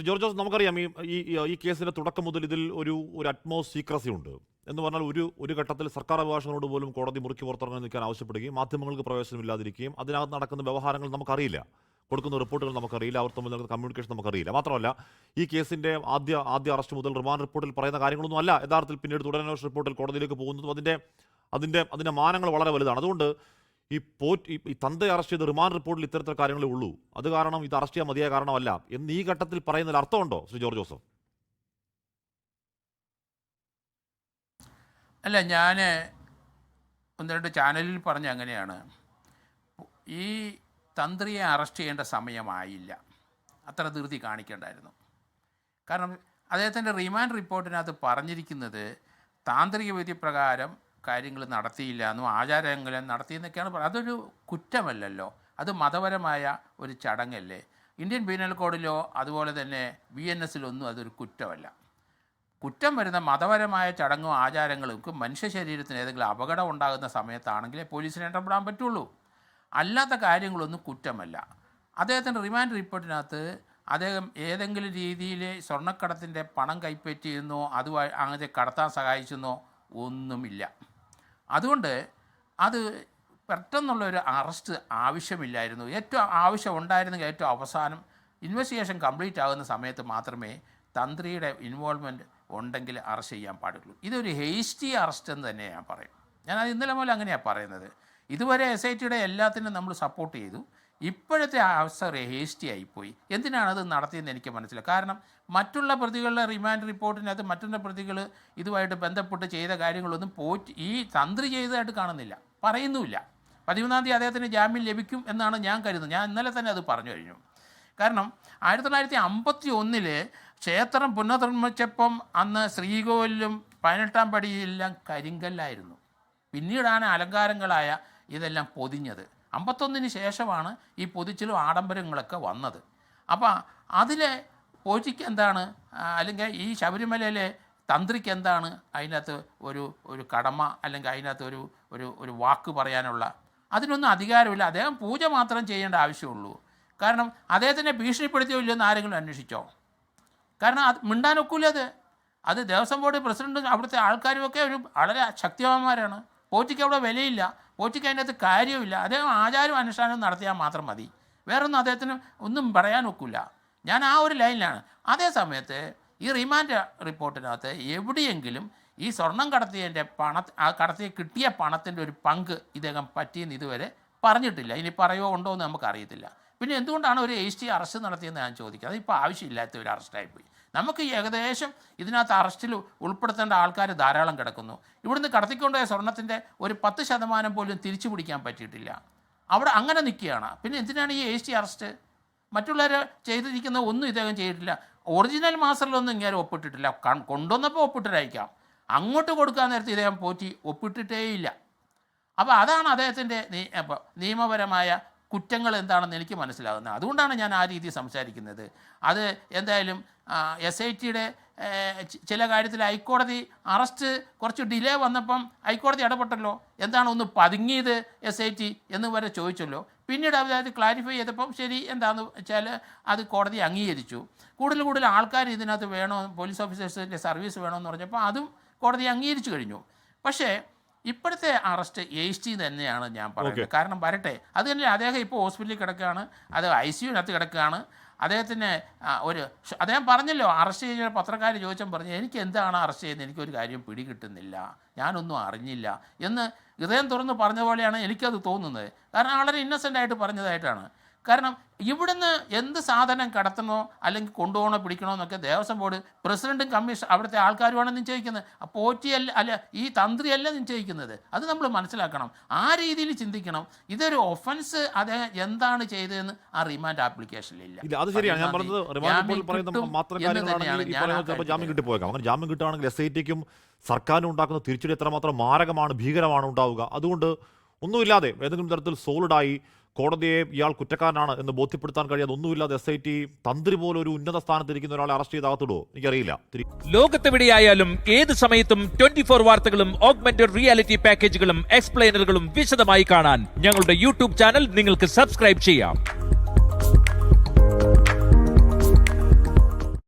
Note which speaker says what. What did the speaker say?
Speaker 1: George Jose, നമുക്കറിയാം ഈ കേസിന്റെ തുടക്കം മുതൽ ഇതിൽ ഒരു അറ്റ്മോസ്റ്റ് സീക്രസി ഉണ്ട് എന്ന് പറഞ്ഞാൽ ഒരു ഘട്ടത്തിൽ സർക്കാർ അഭിഭാഷകനോട് പോലും കോടതി മുറിക്ക് പുറത്തിറങ്ങാൻ നിൽക്കാൻ ആവശ്യപ്പെടുകയും മാധ്യമങ്ങൾക്ക് പ്രവേശനമില്ലാതിരിക്കുകയും അതിനകത്ത് നടക്കുന്ന വ്യവഹാരങ്ങൾ നമുക്കറിയില്ല, കൊടുക്കുന്ന റിപ്പോർട്ടുകൾ നമുക്കറിയില്ല, അവർ തമ്മിൽ നടക്കുന്ന കമ്മ്യൂണിക്കേഷൻ നമുക്കറിയില്ല. മാത്രമല്ല ഈ കേസിന്റെ ആദ്യ അറസ്റ്റ് മുതൽ റിമാൻഡ് റിപ്പോർട്ടിൽ പറയുന്ന കാര്യങ്ങളൊന്നും അല്ല യഥാർത്ഥത്തിൽ പിന്നീട് തുടരന്വേഷണ റിപ്പോർട്ടിൽ കോടതിയിലേക്ക് പോകുന്നതും അതിന്റെ മാനങ്ങൾ വളരെ വലുതാണ്. അതുകൊണ്ട് ഈ തന്തെ അറസ്റ്റ് ചെയ്ത് റിമാൻഡ് റിപ്പോർട്ടിൽ ഇത്തരത്തിൽ കാര്യങ്ങളേ ഉള്ളൂ, അത് കാരണം ഇത് അറസ്റ്റ് ചെയ്യാൻ മതിയായ കാരണമല്ല എന്ന് ഈ ഘട്ടത്തിൽ പറയുന്നതിൽ അർത്ഥമുണ്ടോ ശ്രീ ജോർജ് ജോസഫ്?
Speaker 2: അല്ല, ഞാൻ ഒന്ന് രണ്ട് ചാനലിൽ പറഞ്ഞ അങ്ങനെയാണ്, ഈ തന്ത്രിയെ അറസ്റ്റ് ചെയ്യേണ്ട സമയമായില്ല, അത്ര ധൃതി കാണിക്കേണ്ടായിരുന്നു. കാരണം അദ്ദേഹത്തിൻ്റെ റിമാൻഡ് റിപ്പോർട്ടിനകത്ത് പറഞ്ഞിരിക്കുന്നത് താന്ത്രിക വിധി പ്രകാരം കാര്യങ്ങൾ നടത്തിയില്ല എന്നും ആചാരങ്ങൾ നടത്തിയെന്നൊക്കെയാണ് പറയുന്നത്. അതൊരു കുറ്റമല്ലല്ലോ, അത് മതപരമായ ഒരു ചടങ്ങല്ലേ. ഇന്ത്യൻ പീനൽ കോഡിലോ അതുപോലെ തന്നെ BNS-ലൊന്നും അതൊരു കുറ്റമല്ല. കുറ്റം വരുന്ന മതപരമായ ചടങ്ങും ആചാരങ്ങൾക്കും മനുഷ്യ ശരീരത്തിന് ഏതെങ്കിലും അപകടം ഉണ്ടാകുന്ന സമയത്താണെങ്കിലേ പോലീസിന് ഇടപെടാൻ പറ്റുള്ളൂ, അല്ലാത്ത കാര്യങ്ങളൊന്നും കുറ്റമല്ല. അദ്ദേഹത്തിൻ്റെ റിമാൻഡ് റിപ്പോർട്ടിനകത്ത് അദ്ദേഹം ഏതെങ്കിലും രീതിയിൽ സ്വർണ്ണക്കടത്തിൻ്റെ പണം കൈപ്പറ്റിയെന്നോ അതുവഴി അങ്ങനെ കടത്താൻ സഹായിച്ചെന്നോ ഒന്നുമില്ല. അതുകൊണ്ട് അത് പെട്ടെന്നുള്ളൊരു അറസ്റ്റ് ആവശ്യമില്ലായിരുന്നു. ഏറ്റവും ആവശ്യം ഉണ്ടായിരുന്നെങ്കിൽ ഏറ്റവും അവസാനം ഇൻവെസ്റ്റിഗേഷൻ കംപ്ലീറ്റ് ആകുന്ന സമയത്ത് മാത്രമേ തന്ത്രിയുടെ ഇൻവോൾവ്മെൻറ്റ് ഉണ്ടെങ്കിൽ അറസ്റ്റ് ചെയ്യാൻ പാടുള്ളൂ. ഇതൊരു ഹേസ്റ്റി അറസ്റ്റ് എന്ന് തന്നെ ഞാൻ പറയും. ഞാനത് ഇന്നലെ മുതൽ അങ്ങനെയാണ് പറയുന്നത്. ഇതുവരെ SITയുടെ എല്ലാത്തിനും നമ്മൾ സപ്പോർട്ട് ചെയ്തു. ഇപ്പോഴത്തെ അവസ്ഥ ഹേസ്റ്റി ആയിപ്പോയി. എന്തിനാണത് നടത്തിയെന്ന് എനിക്ക് മനസ്സിലായി. കാരണം മറ്റുള്ള പ്രതികളുടെ റിമാൻഡ് റിപ്പോർട്ടിനകത്ത് മറ്റുള്ള പ്രതികൾ ഇതുമായിട്ട് ബന്ധപ്പെട്ട് ചെയ്ത കാര്യങ്ങളൊന്നും ഈ തന്ത്രി ചെയ്തതായിട്ട് കാണുന്നില്ല, പറയുന്നുമില്ല. 13-ാം തീയതി അദ്ദേഹത്തിന് ജാമ്യം ലഭിക്കും എന്നാണ് ഞാൻ കരുതുന്നത്. ഞാൻ ഇന്നലെ തന്നെ അത് പറഞ്ഞു കഴിഞ്ഞു. കാരണം 1951 ക്ഷേത്രം പുനർനിർമ്മിച്ചപ്പം അന്ന് ശ്രീകോവിലും 18-ാം പടിയിലെല്ലാം കരിങ്കല്ലായിരുന്നു. പിന്നീടാണ് അലങ്കാരങ്ങളായ ഇതെല്ലാം പൊതിഞ്ഞത്. 51-ന് ശേഷമാണ് ഈ പൊതിച്ചിലും ആഡംബരങ്ങളൊക്കെ വന്നത്. അപ്പോൾ അതിലെ പോറ്റിക്ക് എന്താണ്, അല്ലെങ്കിൽ ഈ ശബരിമലയിലെ തന്ത്രിക്ക് എന്താണ് അതിനകത്ത് ഒരു കടമ, അല്ലെങ്കിൽ അതിനകത്ത് ഒരു വാക്ക് പറയാനുള്ള അതിനൊന്നും അധികാരമില്ല. അദ്ദേഹം പൂജ മാത്രം ചെയ്യേണ്ട ആവശ്യമുള്ളൂ. കാരണം അദ്ദേഹത്തിനെ ഭീഷണിപ്പെടുത്തിയോ ഇല്ലെന്ന് ആരെങ്കിലും അന്വേഷിച്ചോ? കാരണം അത് മിണ്ടാനൊക്കില്ല. അത് ദേവസ്വം ബോർഡ് പ്രസിഡൻറ്റും അവിടുത്തെ ആൾക്കാരുമൊക്കെ വളരെ ശക്തിവാന്മാരാണ്. പോറ്റിക്ക് അവിടെ വിലയില്ല, പോറ്റിക്ക് അതിനകത്ത് കാര്യമില്ല. അദ്ദേഹം ആചാരവും അനുഷ്ഠാനവും നടത്തിയാൽ മാത്രം മതി, വേറൊന്നും അദ്ദേഹത്തിന് ഒന്നും പറയാനൊക്കില്ല. ഞാൻ ആ ഒരു ലൈനിലാണ്. അതേ സമയത്ത് ഈ റിമാൻഡ് റിപ്പോർട്ടിനകത്ത് എവിടെയെങ്കിലും ഈ സ്വർണം കടത്തിയതിൻ്റെ കിട്ടിയ പണത്തിൻ്റെ ഒരു പങ്ക് ഇദ്ദേഹം പറ്റിയെന്ന് ഇതുവരെ പറഞ്ഞിട്ടില്ല. ഇനി പറയുമോ ഉണ്ടോ എന്ന് നമുക്കറിയത്തില്ല. പിന്നെ എന്തുകൊണ്ടാണ് ഒരു HT അറസ്റ്റ് നടത്തിയെന്ന് ഞാൻ ചോദിക്കുക. അതിപ്പോൾ ആവശ്യമില്ലാത്ത ഒരു അറസ്റ്റായിപ്പോയി. നമുക്ക് ഏകദേശം ഇതിനകത്ത് അറസ്റ്റിൽ ഉൾപ്പെടുത്തേണ്ട ആൾക്കാർ ധാരാളം കിടക്കുന്നു. ഇവിടുന്ന് കടത്തിക്കൊണ്ടുപോയ സ്വർണത്തിൻ്റെ ഒരു 10% പോലും തിരിച്ചു പിടിക്കാൻ പറ്റിയിട്ടില്ല. അവിടെ അങ്ങനെ നിൽക്കുകയാണ്. പിന്നെ എന്തിനാണ് ഈ HT അറസ്റ്റ്? മറ്റുള്ളവർ ചെയ്തിരിക്കുന്ന ഒന്നും ഇദ്ദേഹം ചെയ്തിട്ടില്ല. ഒറിജിനൽ മാസ്റ്ററിലൊന്നും ഇങ്ങനെ ഒപ്പിട്ടിട്ടില്ല. കൊണ്ടുവന്നപ്പോൾ ഒപ്പിട്ടിട്ടായിരിക്കാം, അങ്ങോട്ട് കൊടുക്കാൻ നേരത്തെ ഇദ്ദേഹം പോറ്റി ഒപ്പിട്ടിട്ടേയില്ല. അപ്പോൾ അതാണ് അദ്ദേഹത്തിൻ്റെ നിയമപരമായ കുറ്റങ്ങൾ എന്താണെന്ന് എനിക്ക് മനസ്സിലാകുന്നത്. അതുകൊണ്ടാണ് ഞാൻ ആ രീതിയിൽ സംസാരിക്കുന്നത്. അത് എന്തായാലും SITയുടെ ചില കാര്യത്തിൽ ഹൈക്കോടതി അറസ്റ്റ് കുറച്ച് ഡിലേ വന്നപ്പം ഹൈക്കോടതി ഇടപെട്ടല്ലോ. എന്താണ് ഒന്ന് പതുങ്ങിയത് SIT എന്ന് വരെ ചോദിച്ചല്ലോ. പിന്നീട് അത് ക്ലാരിഫൈ ചെയ്തപ്പം ശരി എന്താണെന്ന് വെച്ചാൽ അത് കോടതി അംഗീകരിച്ചു. കൂടുതൽ ആൾക്കാർ ഇതിനകത്ത് വേണോ, പോലീസ് ഓഫീസേഴ്സിൻ്റെ സർവീസ് വേണമെന്ന് പറഞ്ഞപ്പോൾ അതും കോടതി അംഗീകരിച്ചു കഴിഞ്ഞു. പക്ഷേ ഇപ്പോഴത്തെ അറസ്റ്റ് HT തന്നെയാണ് ഞാൻ പറയുന്നത്. കാരണം വരട്ടെ, അത് തന്നെ അദ്ദേഹം ഇപ്പോൾ ഹോസ്പിറ്റലിൽ കിടക്കുകയാണ്, അത് ICU-നകത്ത് കിടക്കുകയാണ്. അദ്ദേഹം പറഞ്ഞല്ലോ, അറസ്റ്റ് ചെയ്യുന്ന പത്രക്കാർ ചോദിച്ചാൽ പറഞ്ഞു എനിക്ക് എന്താണ് അറസ്റ്റ് ചെയ്യുന്നത്, എനിക്കൊരു കാര്യം പിടികിട്ടുന്നില്ല, ഞാനൊന്നും അറിഞ്ഞില്ല എന്ന് ഹൃദയം തുറന്ന് പറഞ്ഞ പോലെയാണ് എനിക്കത് തോന്നുന്നത്. കാരണം വളരെ ഇന്നസെൻ്റായിട്ട് പറഞ്ഞതായിട്ടാണ്. കാരണം ഇവിടുന്ന് എന്ത് സാധനം കടത്തണോ അല്ലെങ്കിൽ കൊണ്ടുപോകണോ പിടിക്കണോ എന്നൊക്കെ ദേവസ്വം ബോർഡ് പ്രസിഡൻറ്റും കമ്മീഷൻ അവിടുത്തെ ആൾക്കാരുമാണ് നിശ്ചയിക്കുന്നത്. പോറ്റിയല്ല, അല്ല ഈ തന്ത്രിയല്ല നിശ്ചയിക്കുന്നത്. അത് നമ്മൾ മനസ്സിലാക്കണം, ആ രീതിയിൽ ചിന്തിക്കണം. ഇതൊരു ഒഫൻസ് അദ്ദേഹം എന്താണ് ചെയ്തതെന്ന് ആ റിമാൻഡ് ആപ്ലിക്കേഷനിലില്ല.
Speaker 1: ജാമ്യം കിട്ടുകയാണെങ്കിൽ SITക്കും സർക്കാരിനും ഉണ്ടാക്കുന്ന തിരിച്ചടി എത്രമാത്രം മാരകമാണ്, ഭീകരമാണ് ഉണ്ടാവുക. അതുകൊണ്ട് ഒന്നുമില്ലാതെ ഏതെങ്കിലും തരത്തിൽ സോളിഡായി കോടതിയെ ഇയാൾ കുറ്റക്കാരനാണ് എന്ന് ബോധ്യപ്പെടുത്താൻ കഴിയാതെ ഒന്നുമില്ലാതെ SIT തന്ത്രി പോലെ ഒരു ഉന്നത സ്ഥാനത്തിരിക്കുന്ന ഒരാളെ അറസ്റ്റ് ചെയ്താകത്തിടുവോ എനിക്കറിയില്ല.
Speaker 3: ലോകത്തെവിടെയായാലും ഏത് സമയത്തും 24 വാർത്തകളും ഓഗ്മെന്റഡ് റിയാലിറ്റി പാക്കേജുകളും എക്സ്പ്ലെയിനറുകളും വിശദമായി കാണാൻ ഞങ്ങളുടെ YouTube ചാനൽ നിങ്ങൾക്ക് സബ്സ്ക്രൈബ് ചെയ്യാം.